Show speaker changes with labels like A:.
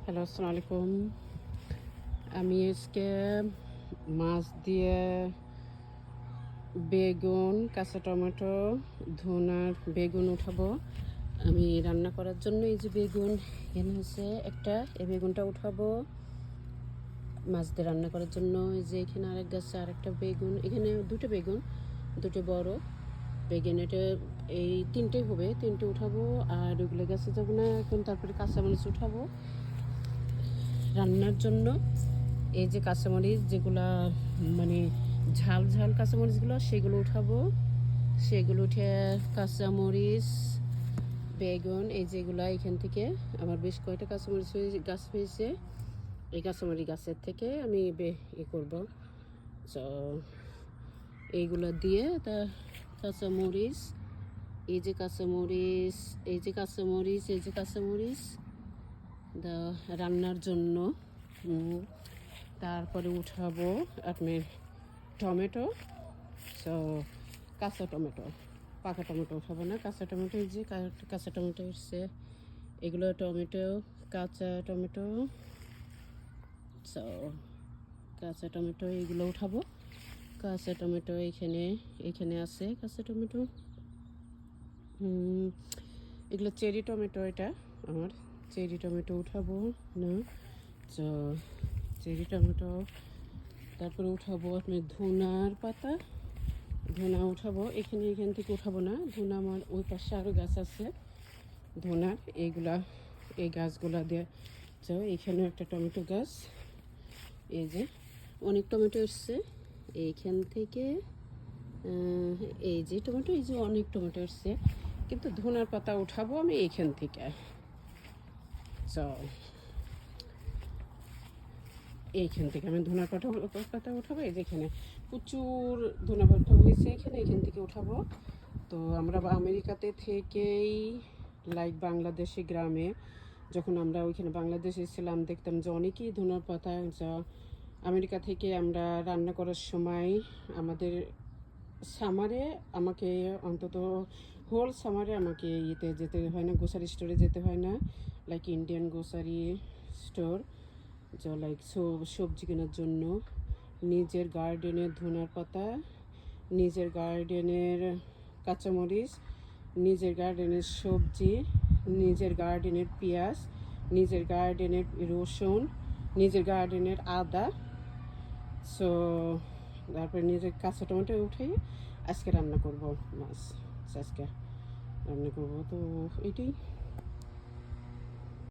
A: Hello, আসসালামু আলাইকুম। আমি আজকে মাছ দিয়ে বেগুন, কাঁচা টমেটো, ধুনার বেগুন উঠাবো। আমি রান্না করার জন্য এই যে বেগুন এখানে হচ্ছে একটা, এই বেগুনটা উঠাবো মাছ দিয়ে রান্না করার জন্য। এই যে এখানে আরেক গাছে আরেকটা বেগুন, এখানে দুটো বেগুন, দুটো বড় বেগুন। এটা এই তিনটেই হবে, তিনটে উঠাবো। আর ওইগুলো গাছে যাবো না এখন। তারপরে কাঁচামরিচ উঠাবো রান্নার জন্য। এই যে কাঁচামরিচ যেগুলা মানে ঝাল ঝাল কাঁচামরিচগুলো, সেগুলো উঠাবো। সেগুলো উঠে কাঁচামরিচ, বেগুন, এই যেগুলা এখান থেকে আমার বেশ কয়েকটা কাঁচামরিচ গাছ হয়েছে। এই কাঁচামরিচ গাছের থেকে আমি করবো। তো এইগুলো দিয়ে তা কাঁচামরিচ, এই যে কাঁচামরিচ, এই যে কাঁচামরিচ, এই যে কাঁচামরিচ রান্নার জন্য। তারপরে উঠাবো আপনার টমেটো। সো কাঁচা টমেটো, পাকা টমেটো উঠাবো না, কাঁচা টমেটো। এই যে কাঁচা টমেটো এসছে, এগুলো টমেটো, কাঁচা টমেটো। সো কাঁচা টমেটো এইগুলো উঠাবো। কাঁচা টমেটো এখানে আছে কাঁচা টমেটো। এগুলো চেরি টমেটো, এটা আমার চেরি টমেটো উঠাবো না। তো চেরি টমেটো। তারপরে উঠাবো আপনার ধুনার পাতা, ধুনা উঠাবো। এখান থেকে উঠাবো না, ধুনা আমার ওই পাশে আরও গাছ আছে ধুনার। এই গাছগুলা দিয়ে যাও। এখানেও একটা টমেটো গাছ, এই যে অনেক টমেটো এসছে এইখান থেকে। এই যে টমেটো, এই যে অনেক টমেটো এসছে, কিন্তু ধুনার পাতা উঠাবো আমি এইখান থেকে। এইখান থেকে আমি ধনা পাতা উঠাবো। এই যেখানে প্রচুর ধনা পাতা হয়েছে, এখান থেকে উঠাবো। তো আমরা আমেরিকাতে থেকেই লাইক বাংলাদেশি গ্রামে, যখন আমরা ওইখানে বাংলাদেশে ছিলাম, দেখতাম যে অনেকেই ধনার পাতা যা আমেরিকা থেকে আমরা রান্না করার সময় আমাদের সামারে, আমাকে অন্তত হোল সামারে আমাকে ইয়েতে যেতে হয় না, গ্রোসারি স্টোরে যেতে হয় না, লাইক ইন্ডিয়ান গ্রোসারি স্টোর, যা লাইক সবজি কেনার জন্য। নিজের গার্ডেনের ধনিয়ার পাতা, নিজের গার্ডেনের কাঁচামরিচ, নিজের গার্ডেনের সবজি, নিজের গার্ডেনের পেঁয়াজ, নিজের গার্ডেনের রসুন, নিজের গার্ডেনের আদা। সো তারপরে নিজের কাঁচা টমেটো উঠে আজকে রান্না করব মাছ। আজকে রান্না করবো, তো এটাই।